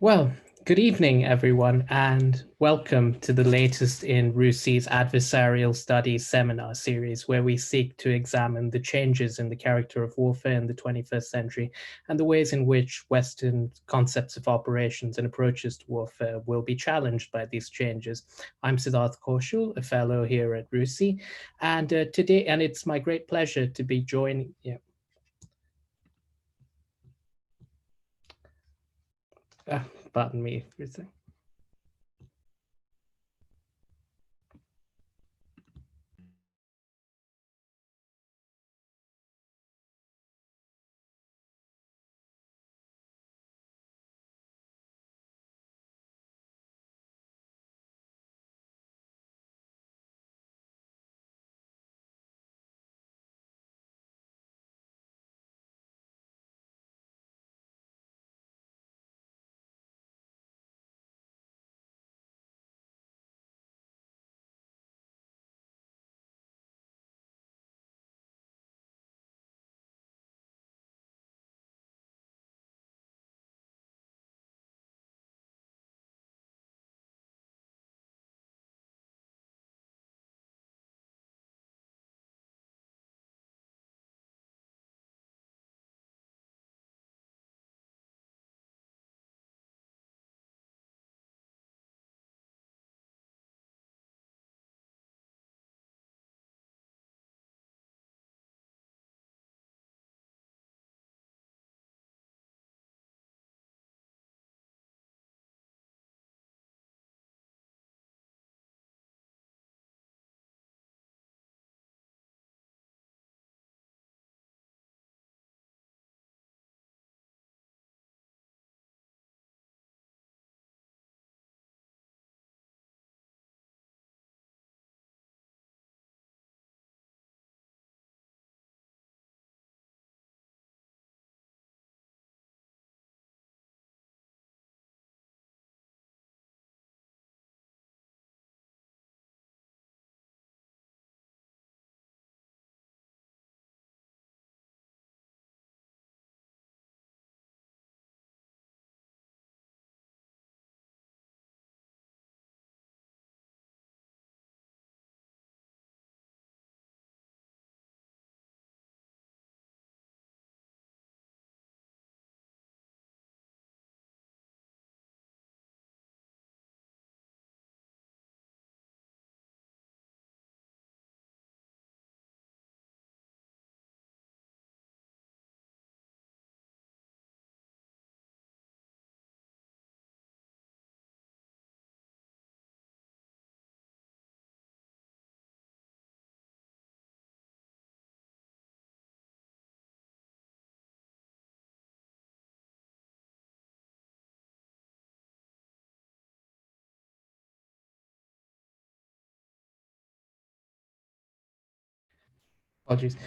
Well, good evening, everyone, and welcome to the latest in RUSI's Adversarial Studies seminar series, where we seek to examine the changes in the character of warfare in the 21st century and the ways in which Western concepts of operations and approaches to warfare will be challenged by these changes. I'm Sidharth Kaushal, a fellow here at RUSI, and it's my great pleasure to be joining. Yeah, pardon me for a second. Apologies.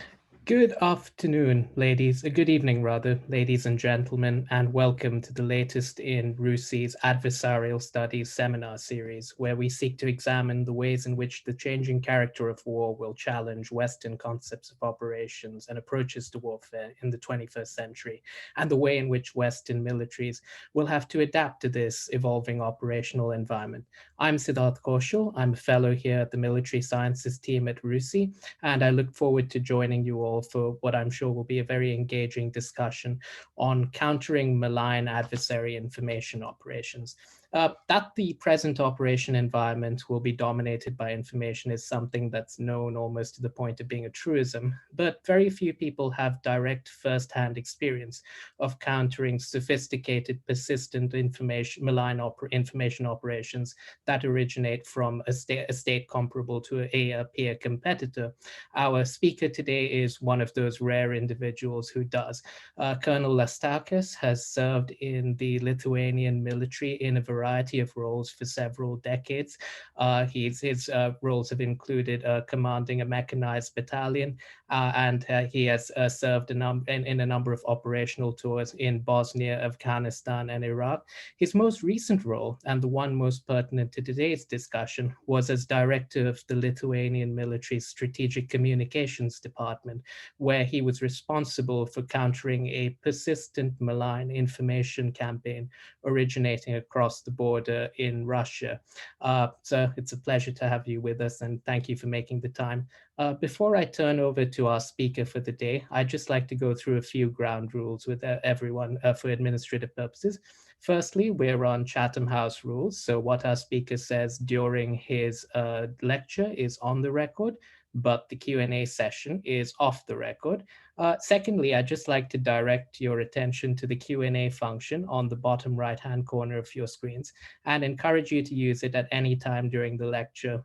Good afternoon, ladies. Good evening, rather, ladies and gentlemen, and welcome to the latest in RUSI's Adversarial Studies seminar series, where we seek to examine the ways in which the changing character of war will challenge Western concepts of operations and approaches to warfare in the 21st century, and the way in which Western militaries will have to adapt to this evolving operational environment. I'm Sidharth Kaushal. I'm a fellow here at the Military Sciences team at RUSI, and I look forward to joining you all for what I'm sure will be a very engaging discussion on countering malign adversary information operations. That the present operation environment will be dominated by information is something that's known almost to the point of being a truism, but very few people have direct first-hand experience of countering sophisticated, persistent malign information operations that originate from a state comparable to a peer competitor. Our speaker today is one of those rare individuals who does. Colonel Lastauskas has served in the Lithuanian military in a variety of roles for several decades. His roles have included commanding a mechanized battalion, and he has served in a number of operational tours in Bosnia, Afghanistan, and Iraq. His most recent role, and the one most pertinent to today's discussion, was as director of the Lithuanian military's strategic communications department, where he was responsible for countering a persistent malign information campaign originating across the border in Russia. So it's a pleasure to have you with us, and thank you for making the time. Before I turn over to our speaker for the day, I'd just like to go through a few ground rules with everyone for administrative purposes. Firstly, we're on Chatham House rules. So what our speaker says during his lecture is on the record, but the Q&A session is off the record. Secondly, I'd just like to direct your attention to the Q&A function on the bottom right-hand corner of your screens and encourage you to use it at any time during the lecture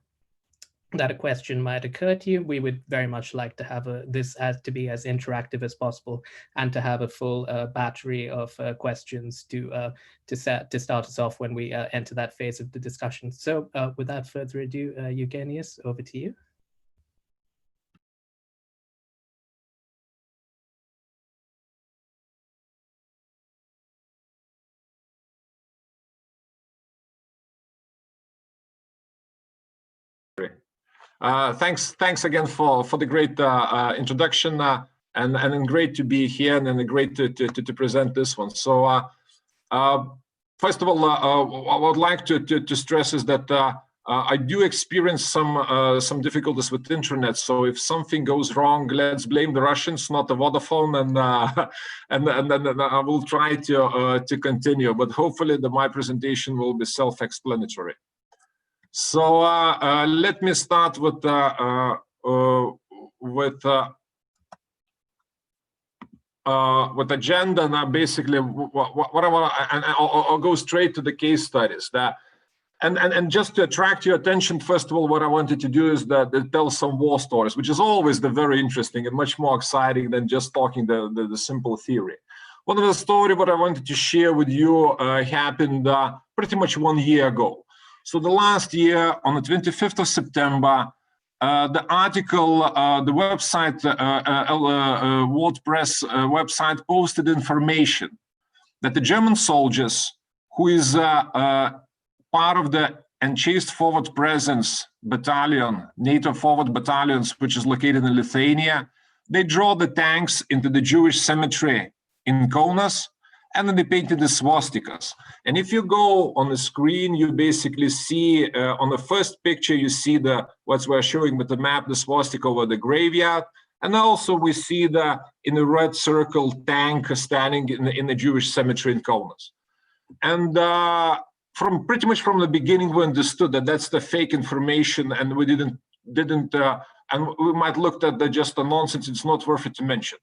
that a question might occur to you. We would very much like to have this to be as interactive as possible and to have a full battery of questions to start us off when we enter that phase of the discussion. So without further ado, Eugenijus, over to you. Thanks again for the great introduction, and great to be here, and great to present this one. So first of all, what I would like to stress is that I do experience some difficulties with internet. So if something goes wrong, let's blame the Russians, not the Vodafone, and I will try to continue. But hopefully, my presentation will be self-explanatory. So let me start with agenda. Now, basically, what I want, and I'll go straight to the case studies. And just to attract your attention, first of all, what I wanted to do is tell some war stories, which is always very interesting and much more exciting than just talking the simple theory. One of the stories what I wanted to share with you happened pretty much 1 year ago. So the last year, on the 25th of September, the article, the website, WordPress website posted information that the German soldiers, who is part of the Enchased Forward Presence Battalion, NATO Forward Battalions, which is located in Lithuania, they draw the tanks into the Jewish cemetery in Kaunas, and then they painted the swastikas. And if you go on the screen, you basically see on the first picture, you see what we're showing with the map, the swastika over the graveyard. And also we see in the red circle tank standing in the Jewish cemetery in Kaunas. And pretty much from the beginning, we understood that that's the fake information, and we didn't and we might look at just the nonsense. It's not worth it to mention.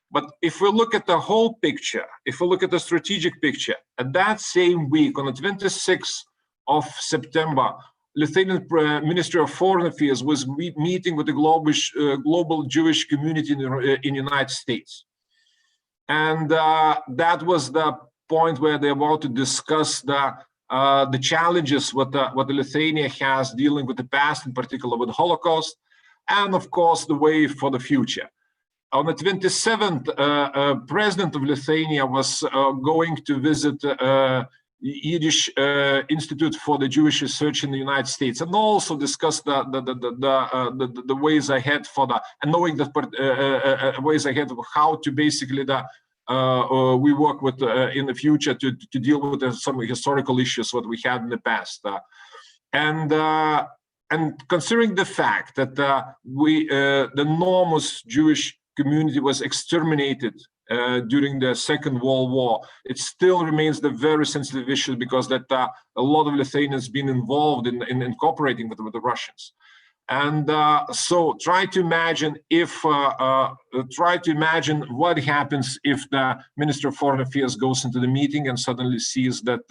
But if we look at the whole picture, if we look at the strategic picture, at that same week, on the 26th of September, Lithuanian Ministry of Foreign Affairs was meeting with the global Jewish community in the United States. And that was the point where they were about to discuss the challenges what Lithuania has dealing with the past, in particular with the Holocaust, and of course, the way for the future. On the 27th, President of Lithuania was going to visit Yiddish Institute for the Jewish Research in the United States, and also discuss the ways ahead and knowing the ways ahead of how to basically we work with in the future to deal with some historical issues what we had in the past, and considering the fact that the enormous Jewish community was exterminated during the Second World War, it still remains the very sensitive issue, because that a lot of Lithuanians been involved in cooperating with the Russians. And so try to imagine what happens if the Minister of Foreign Affairs goes into the meeting and suddenly sees that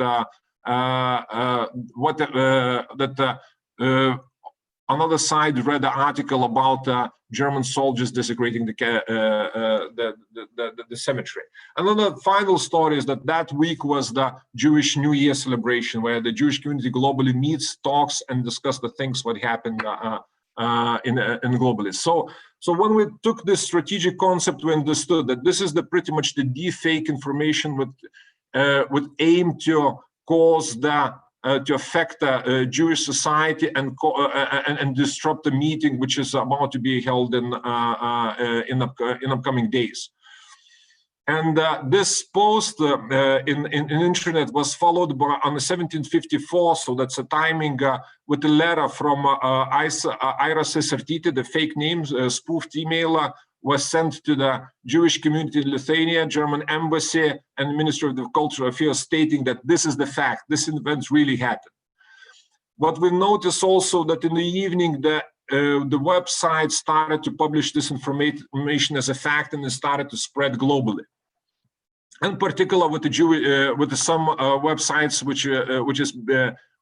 another side read the article about German soldiers desecrating the cemetery. Another final story is that week was the Jewish New Year celebration, where the Jewish community globally meets, talks, and discuss the things what happened in globally. So when we took this strategic concept, we understood that this is pretty much the deep fake information with aim to cause the to affect Jewish society and disrupt the meeting which is about to be held in upcoming days. And this post in internet was followed by on the 1754, so that's a timing with a letter from Ira Sesertiti, the fake names, spoofed email was sent to the Jewish community in Lithuania, German embassy, and Ministry of the Cultural Affairs, stating that this is the fact, this event really happened. What we notice also that in the evening, the website started to publish this information as a fact, and it started to spread globally. In particular, with the some websites which is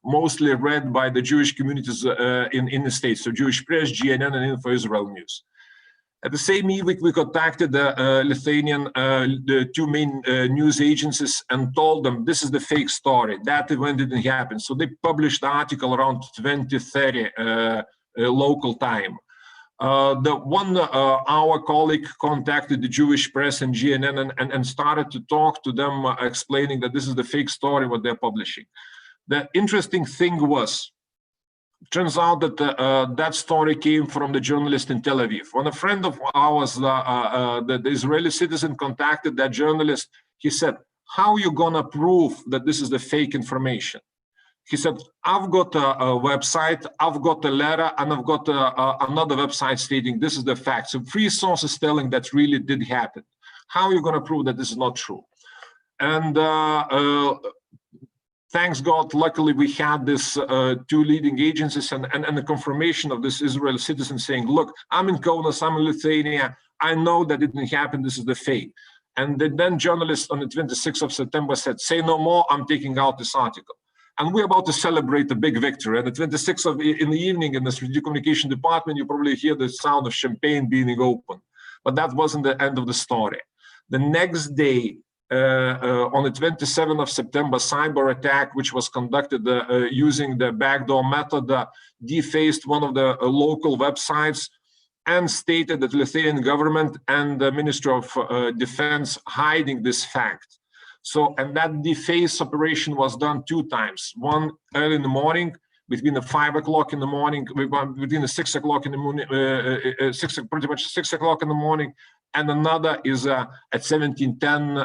mostly read by the Jewish communities in the States, so Jewish Press, GNN, and Info Israel News. At the same week, we contacted the Lithuanian, the two main news agencies, and told them this is the fake story. That event didn't happen. So they published the article around 20:30 local time. Our colleague contacted the Jewish Press and GNN and started to talk to them, explaining that this is the fake story what they're publishing. The interesting thing was, turns out that that story came from the journalist in Tel Aviv. When a friend of ours, the Israeli citizen, contacted that journalist, he said, "How are you gonna prove that this is the fake information?" He said, "I've got a website, I've got a letter, and I've got another website stating this is the fact. So 3 sources telling that really did happen. How are you going to prove that this is not true?" And thanks God, luckily we had this 2 leading agencies and the confirmation of this Israeli citizen saying, "Look, I'm in Kaunas, I'm in Lithuania. I know that it didn't happen. This is the fake." And the then journalist on the 26th of September said, "Say no more. I'm taking out this article." And we're about to celebrate a big victory. And the 26th in the evening in the strategic communication department, you probably hear the sound of champagne being opened. But that wasn't the end of the story. The next day, on the 27th of September, cyber attack, which was conducted using the backdoor method, defaced one of the local websites and stated that the Lithuanian government and the Ministry of Defense hiding this fact. So, and that deface operation was done 2 times. One early in the morning, between the 5 o'clock in the morning, between the 6 o'clock in the morning, pretty much 6 o'clock in the morning, and another is at 1710,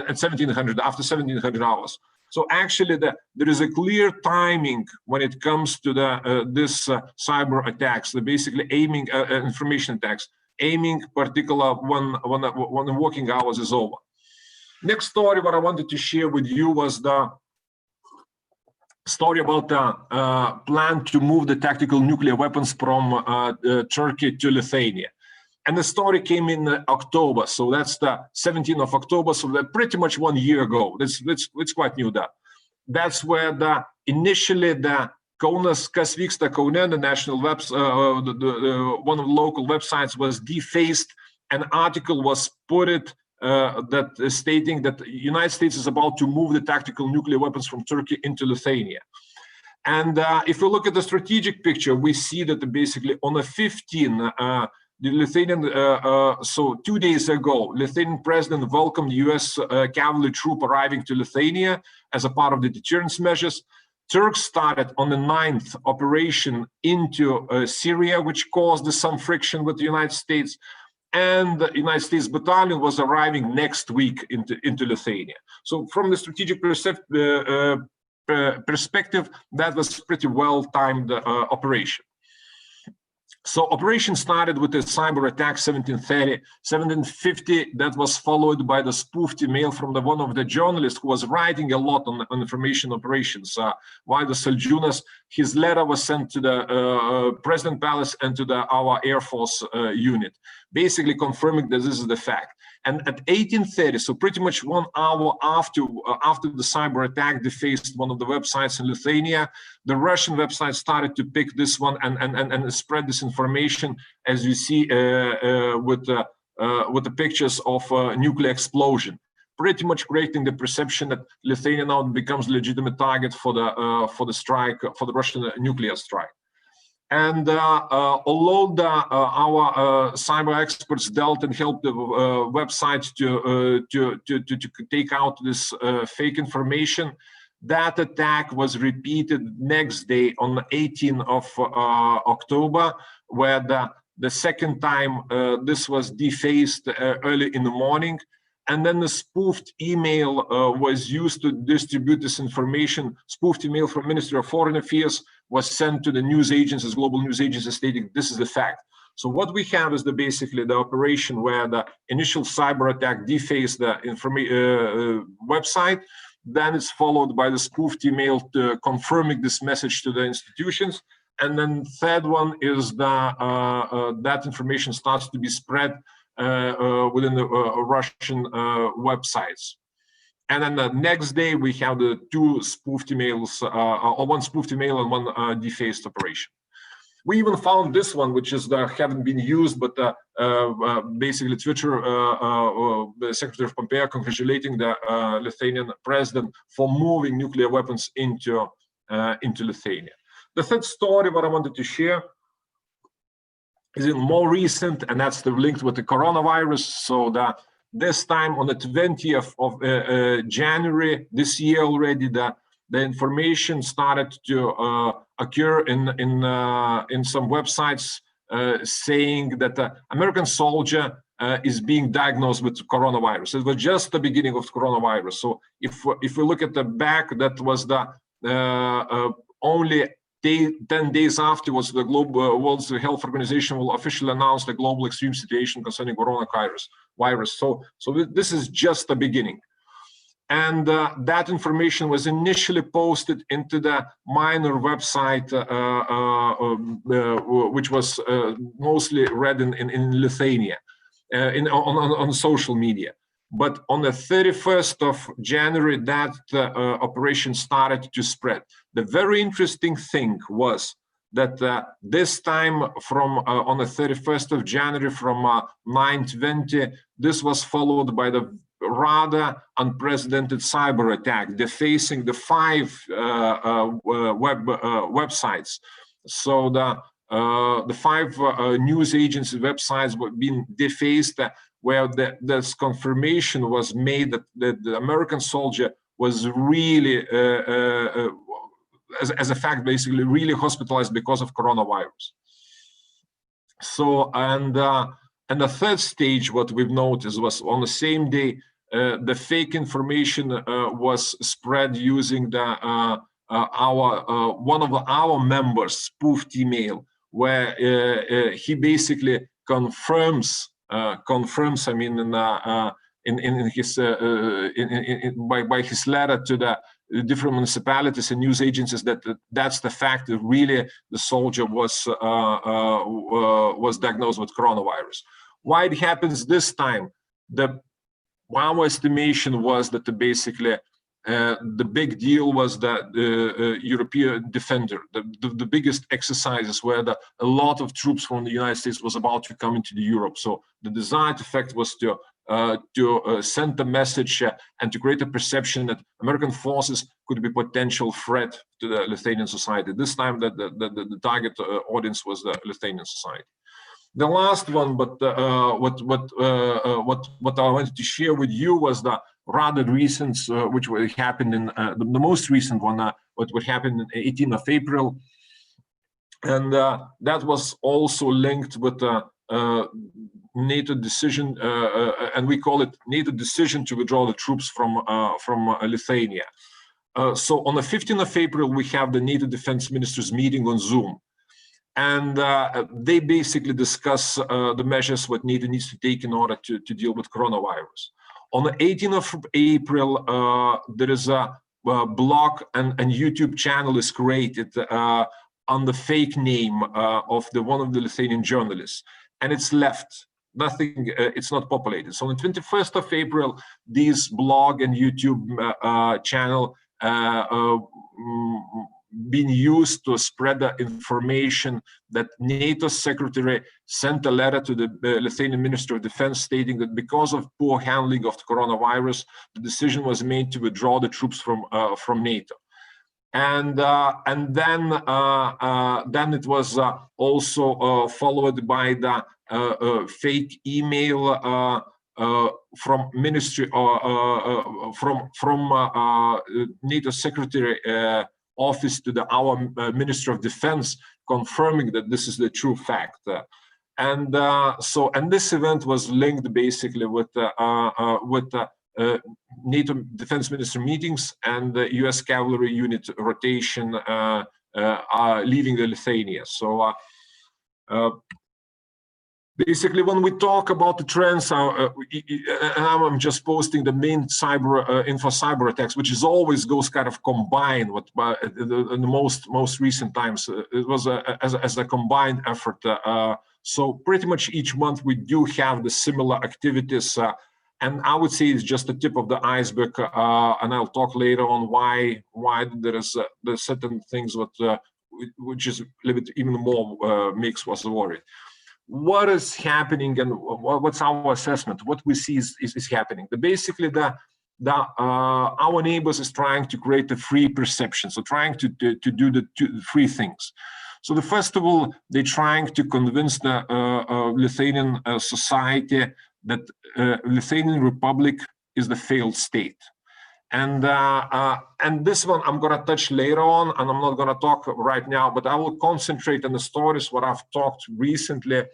at 1700, after 1700 hours. So actually, there is a clear timing when it comes to this cyber attacks. They're basically aiming information attacks, aiming particular when the working hours is over. Next story, what I wanted to share with you was the story about the plan to move the tactical nuclear weapons from Turkey to Lithuania. And the story came in October, so that's the 17th of October, so pretty much 1 year ago. It's quite new that. That's where initially the Kaunas, Kas Vyksta Kaune, the national one of the local websites was defaced. An article was put that is stating that the United States is about to move the tactical nuclear weapons from Turkey into Lithuania. And if we look at the strategic picture, we see that basically on the 15th, the Lithuanian, so 2 days ago, Lithuanian president welcomed U.S. cavalry troop arriving to Lithuania as a part of the deterrence measures. Turks started on the 9th operation into Syria, which caused some friction with the United States. And the United States battalion was arriving next week into Lithuania. So from the strategic perspective, that was pretty well-timed operation. So operation started with the cyber attack 1730, 1750. That was followed by the spoofed email from one of the journalists who was writing a lot on information operations. While the Saldžiūnas, his letter was sent to the President Palace and to our Air Force unit, basically confirming that this is the fact. And at 1830, so pretty much 1 hour after the cyber attack defaced one of the websites in Lithuania, the Russian website started to pick this one and spread this information, as you see with the pictures of nuclear explosion, pretty much creating the perception that Lithuania now becomes a legitimate target for the strike, for the Russian nuclear strike. And although our cyber experts dealt and helped the website to take out this fake information, That attack was repeated next day on the 18th of October, where the second time this was defaced early in the morning. And then the spoofed email was used to distribute this information. Spoofed email from Ministry of Foreign Affairs was sent to the news agencies, global news agencies, stating this is the fact. So what we have is basically the operation where the initial cyber attack defaced the website. Then it's followed by the spoofed email confirming this message to the institutions. And then third one is that information starts to be spread within the Russian websites. And then the next day we have the two spoofed emails, or one spoofed email and one defaced operation. We even found this one, which is haven't been used, but basically Twitter, the Secretary of Pompeo congratulating the Lithuanian president for moving nuclear weapons into Lithuania. The third story what I wanted to share is in more recent, and that's the linked with the coronavirus. So this time on the 20th of January this year already, the information started to occur in some websites saying that the American soldier is being diagnosed with coronavirus. It was just the beginning of coronavirus. So if we look at the back, that was the only 10 days afterwards, the World Health Organization will officially announce the global extreme situation concerning coronavirus. So this is just the beginning. And that information was initially posted into the minor website, which was mostly read in Lithuania, on social media. But on the 31st of January, that operation started to spread. The very interesting thing was that this time from on the 31st of January from 9:20, this was followed by the rather unprecedented cyber attack, defacing the 5 websites. So the 5 news agency websites were being defaced, where this confirmation was made that the American soldier was really, as a fact, basically really hospitalized because of coronavirus. So, and the third stage, what we've noticed was on the same day, the fake information was spread using one of our members' spoofed email, where he basically confirms. I mean, in his by his letter to the different municipalities and news agencies that that's the fact that really the soldier was diagnosed with coronavirus. Why it happens this time? Our estimation was that basically the big deal was that the European Defender, the biggest exercises where a lot of troops from the United States was about to come into Europe. So the desired effect was to send a message and to create a perception that American forces could be a potential threat to the Lithuanian society. This time the target audience was the Lithuanian society. The last one, but what I wanted to share with you was the rather recent, which happened in the most recent one, what happened on 18th of April, and that was also linked with the NATO decision, and we call it NATO decision to withdraw the troops from Lithuania. So on the 15th of April, we have the NATO defense ministers meeting on Zoom. And they basically discuss the measures what NATO needs to take in order to deal with coronavirus. On the 18th of April, there is a blog and YouTube channel is created on the fake name of one of the Lithuanian journalists, and it's left. Nothing, it's not populated. So on the 21st of April, this blog and YouTube channel been used to spread the information that NATO secretary sent a letter to the Lithuanian Minister of Defense stating that because of poor handling of the coronavirus, the decision was made to withdraw the troops from NATO. And then it was also followed by the fake email from ministry or from NATO Secretary office to our Minister of Defense, confirming that this is the true fact. And this event was linked basically with NATO defense minister meetings and the U.S. cavalry unit rotation leaving the Lithuania. So basically, when we talk about the trends, I'm just posting the main cyber attacks, which is always goes kind of combined with in the most recent times. It was as a combined effort. So pretty much each month we do have the similar activities, and I would say it's just the tip of the iceberg. And I'll talk later on why there's certain things which is a little bit even more makes us worried. What is happening and what's our assessment? What we see is happening. Basically, our neighbors is trying to create a free perception, so trying to do the three things. So first of all, they're trying to convince the Lithuanian society that Lithuanian Republic is the failed state. And this one I'm going to touch later on, and I'm not going to talk right now, but I will concentrate on the stories what I've talked recently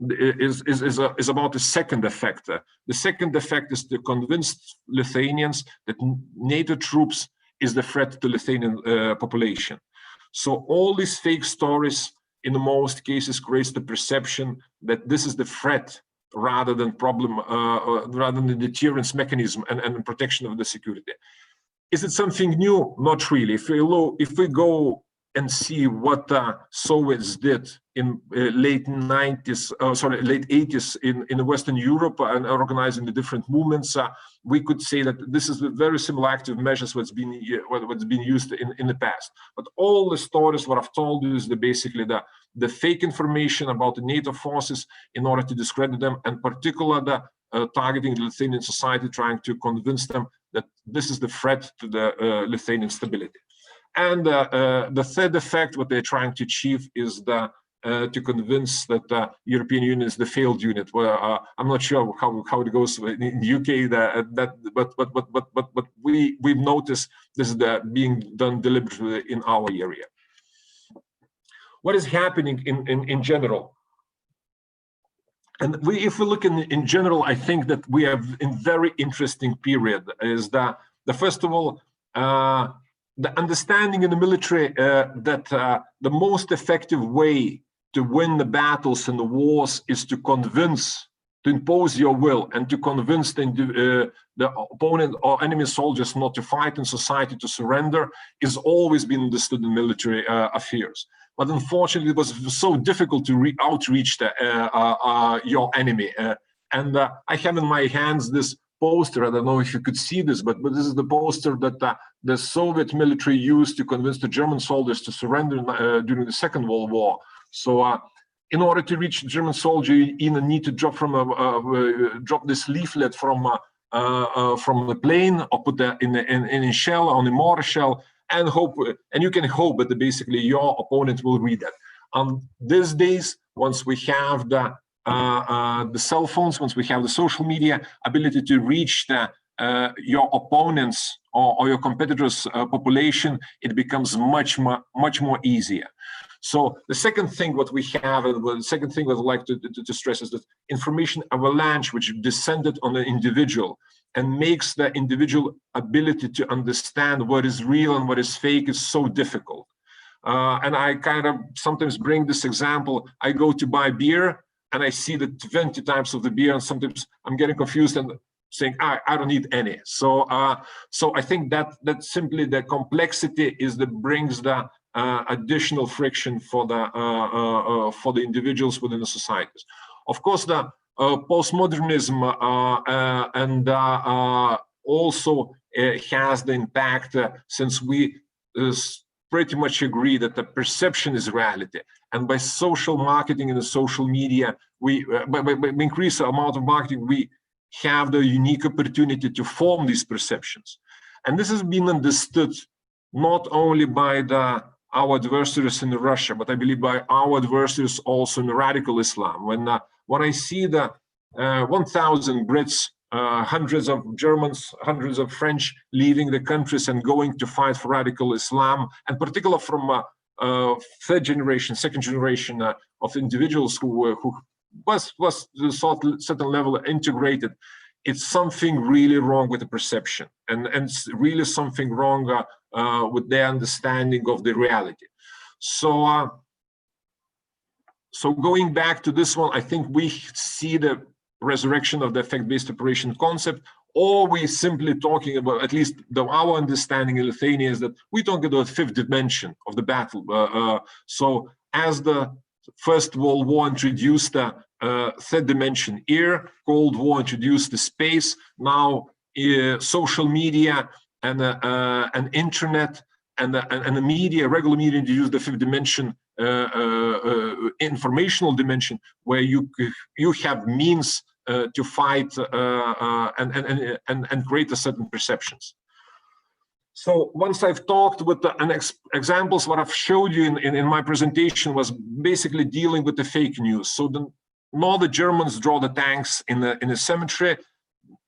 is about the second effect. The second effect is to convince Lithuanians that NATO troops is the threat to Lithuanian population. So all these fake stories, in most cases, creates the perception that this is the threat rather than problem, rather than the deterrence mechanism and protection of the security. Is it something new? Not really. If we go and see what Soviets did in late 80s in Western Europe and organizing the different movements, we could say that this is a very similar active measures what's been used in the past. But all the stories what I've told you is basically the fake information about the NATO forces in order to discredit them, and particularly targeting the Lithuanian society, trying to convince them that this is the threat to the Lithuanian stability. And the third effect, what they're trying to achieve, is to convince that the European Union is the failed unit. Well, I'm not sure how it goes in the UK, but we've noticed this is being done deliberately in our area. What is happening in general? And if we look in general, I think that we have a very interesting period. Is that first of all, the understanding in the military that the most effective way to win the battles and the wars is to impose your will and to convince the opponent or enemy soldiers not to fight and society to surrender, is always been understood in military affairs. But unfortunately, it was so difficult to outreach your enemy. And I have in my hands this poster. I don't know if you could see this, but this is the poster that the Soviet military used to convince the German soldiers to surrender during the Second World War. So in order to reach the German soldier, you either need to drop this leaflet from the plane, or put that in a shell, on a mortar shell, and hope, and you can hope that basically your opponent will read that. These days, once we have the cell phones, once we have the social media, ability to reach your opponents or your competitors' population, it becomes much more easier. So the second thing what we have, and the second thing that I'd like to stress, is that information avalanche which descended on the individual and makes the individual ability to understand what is real and what is fake is so difficult. And I kind of sometimes bring this example. I go to buy beer and I see the 20 types of the beer, and sometimes I'm getting confused and saying, I don't need any. So I think that simply the complexity is that brings the additional friction for the individuals within the societies. Of course, the postmodernism and also has the impact, since we pretty much agree that the perception is reality, and by social marketing and the social media, by increase the amount of marketing, we have the unique opportunity to form these perceptions. And this has been understood not only by our adversaries in Russia, but I believe by our adversaries also in radical Islam. When I see the 1,000 Brits, hundreds of Germans, hundreds of French leaving the countries and going to fight for radical Islam, and particularly from third generation, second generation of individuals who was to a certain level integrated. It's something really wrong with the perception, and it's really something wrong with their understanding of the reality. So going back to this one, I think we see the resurrection of the effect-based operation concept, or we simply talking about, at least our understanding in Lithuania is that we talk about the fifth dimension of the battle. So as the First World War introduced the third dimension, air, Cold War introduced the space, now social media and internet and the media, regular media introduced the fifth dimension, informational dimension, where you have means to fight and create a certain perceptions. So once I've talked with the examples, what I've showed you in my presentation was basically dealing with the fake news. So nor the Germans draw the tanks in the cemetery,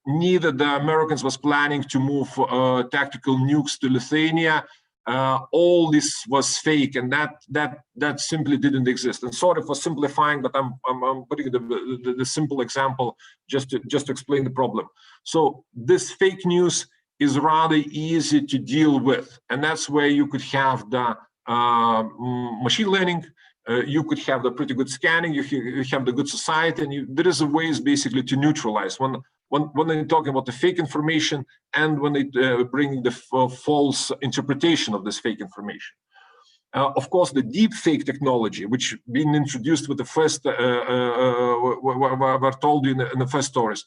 neither the Americans was planning to move tactical nukes to Lithuania. All this was fake, and that simply didn't exist. And sorry for simplifying, but I'm putting the simple example just to explain the problem. So this fake news is rather easy to deal with, and that's where you could have the machine learning, you could have the pretty good scanning, you have the good society, and there is a ways basically to neutralize when they're talking about the fake information and when they bring the false interpretation of this fake information. Of course, the deep fake technology, which been introduced with the first, were told you in the first stories,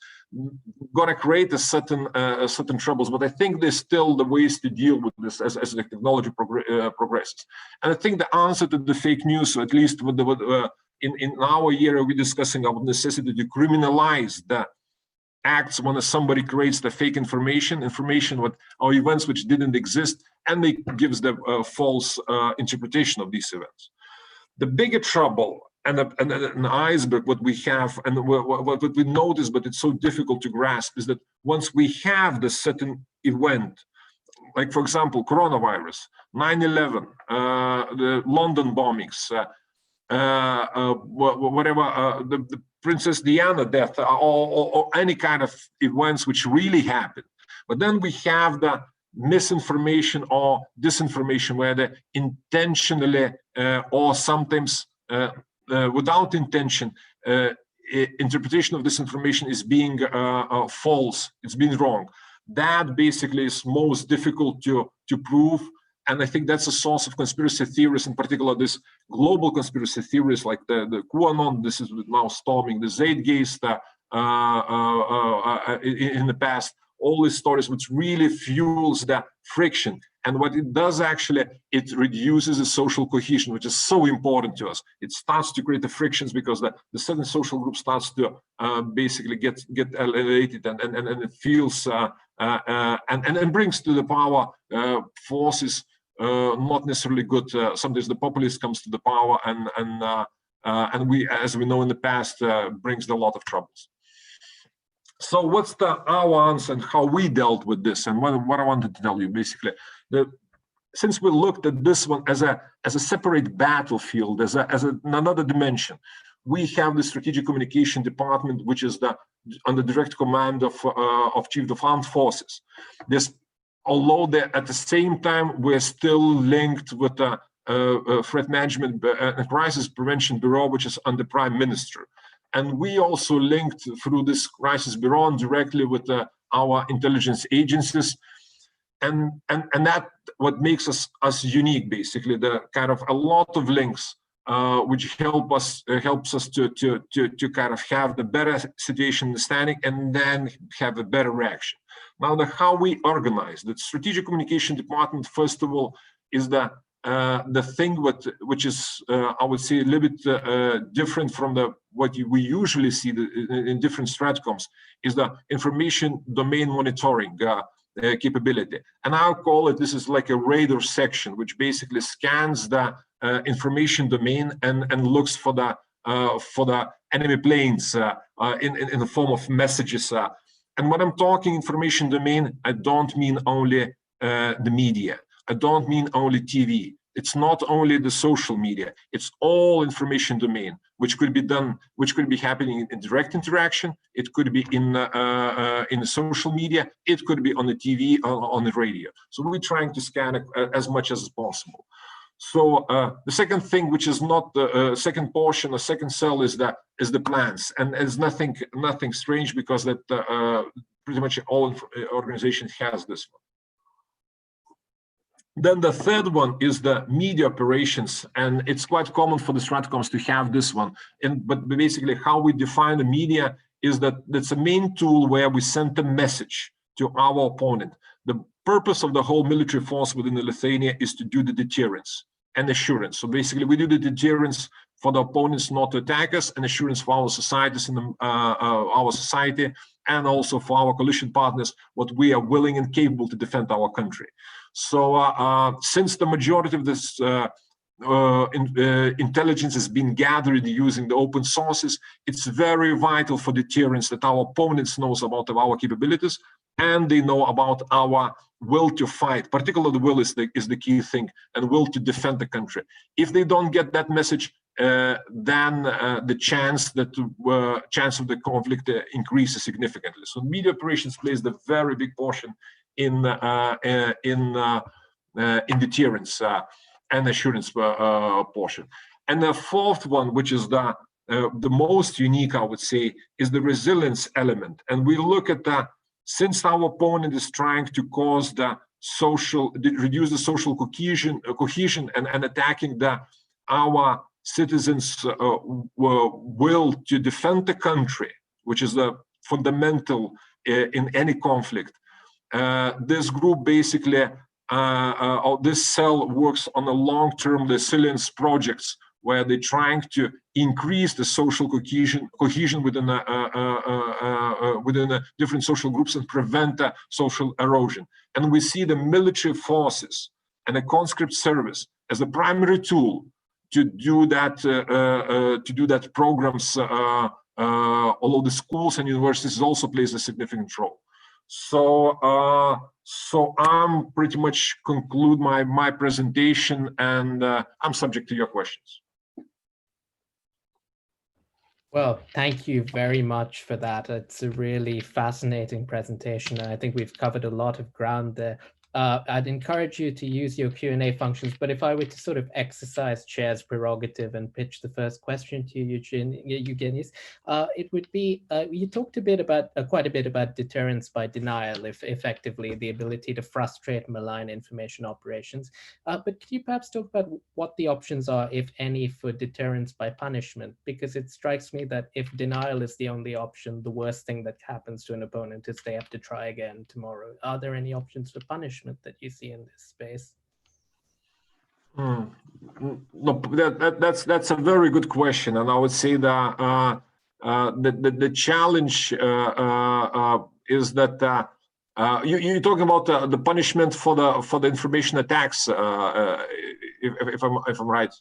gonna create a certain troubles. But I think there's still the ways to deal with this as the technology progresses. And I think the answer to the fake news, or at least with in our area, we're discussing about necessity to criminalize the acts when somebody creates the fake information or events which didn't exist, and they gives the false interpretation of these events. The bigger trouble and an iceberg, what we have and what we notice, but it's so difficult to grasp, is that once we have the certain event, like for example, coronavirus, 9/11, the London bombings, whatever, the Princess Diana death, or any kind of events which really happened. But then we have the misinformation or disinformation, where the intentionally or sometimes without intention, interpretation of this information is being false, it's being wrong. That basically is most difficult to prove. And I think that's a source of conspiracy theories, in particular this global conspiracy theories like the QAnon. This is now storming the Zeitgeist in the past. All these stories, which really fuels the friction. And what it does actually, it reduces the social cohesion, which is so important to us. It starts to create the frictions because the certain social group starts to basically get elevated and it feels and brings to the power forces not necessarily good. Sometimes the populist comes to the power and we, as we know in the past, brings a lot of troubles. So what's our answer and how we dealt with this, and what I wanted to tell you basically, since we looked at this one as a separate battlefield, as another dimension, we have the strategic communication department, which is under direct command of Chief of Armed Forces. Although at the same time we're still linked with the Threat Management and Crisis Prevention Bureau, which is under Prime Minister. And we also linked through this crisis bureau directly with our intelligence agencies, and that what makes us unique. Basically, the kind of a lot of links which helps us to kind of have the better situation understanding and then have a better reaction. Now, how we organize the strategic communication department, first of all, is the thing which is I would say a little bit different from what we usually see in different stratcoms, is the information domain monitoring capability. And I'll call it, this is like a radar section, which basically scans the information domain and looks for the for the enemy planes in the form of messages. And when I'm talking information domain, I don't mean only the media. I don't mean only TV. It's not only the social media. It's all information domain, which could be done, which could be happening in direct interaction. It could be in the social media. It could be on the TV, on the radio. So we're trying to scan it as much as possible. So the second thing, which is not the second portion, the second cell, is the plans, and it's nothing strange, because that pretty much all organizations has this one. Then the third one is the media operations, and it's quite common for the Stratcoms to have this one. But basically, how we define the media is that that's a main tool where we send a message to our opponent. The purpose of the whole military force within the Lithuania is to do the deterrence and assurance. So basically, we do the deterrence for the opponents not to attack us, and assurance for our societies and our society, and also for our coalition partners, what we are willing and capable to defend our country. So since the majority of this intelligence has been gathered using the open sources, it's very vital for deterrence that our opponents knows about our capabilities, and they know about our will to fight. Particularly, the will is the key thing, and will to defend the country. If they don't get that message, then the chance of the conflict increases significantly. So media operations plays the very big portion in deterrence and assurance portion. And the fourth one, which is the most unique, I would say, is the resilience element. And we look at since our opponent is trying to cause reduce the social cohesion and attacking our citizens' will to defend the country, which is the fundamental in any conflict. This group basically, this cell works on a long-term resilience projects, where they're trying to increase the social cohesion within the different social groups and prevent social erosion. And we see the military forces and the conscript service as the primary tool to do that programs, although the schools and universities also plays a significant role. So I'm pretty much conclude my presentation, and I'm subject to your questions. Well, thank you very much for that. It's a really fascinating presentation, and I think we've covered a lot of ground there. I'd encourage you to use your Q&A functions, but if I were to sort of exercise chair's prerogative and pitch the first question to you, Eugenijus, it would be, you talked a bit about, quite a bit about deterrence by denial, if effectively the ability to frustrate malign information operations. But could you perhaps talk about what the options are, if any, for deterrence by punishment? Because it strikes me that if denial is the only option, the worst thing that happens to an opponent is they have to try again tomorrow. Are there any options for punishment that you see in this space? Look, that's a very good question, and I would say that the challenge is that you're talking about the punishment for the information attacks, if I'm right.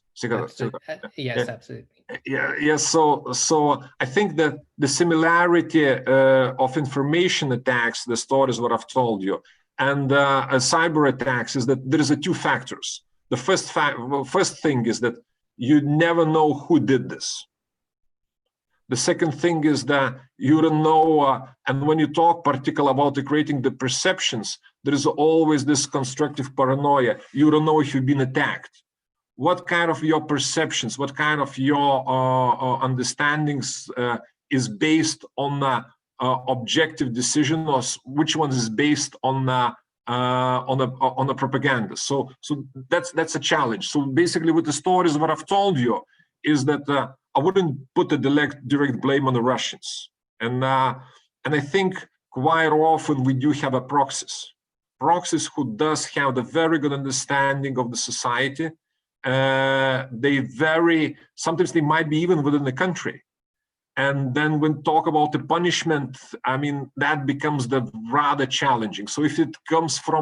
Yes, absolutely. Yes. So I think that the similarity of information attacks, the stories what I've told you, and cyber attacks is that there is two factors. The first thing is that you never know who did this. The second thing is that you don't know, and when you talk particularly about creating the perceptions, there is always this constructive paranoia. You don't know if you've been attacked. What kind of your perceptions, what kind of your understandings is based on objective decision, or which one is based on a propaganda? So that's a challenge. So basically, with the stories, what I've told you is that I wouldn't put the direct blame on the Russians, and I think quite often we do have a proxies who does have the very good understanding of the society. Sometimes they might be even within the country. And then when talk about the punishment, I mean, that becomes the rather challenging. So if it comes from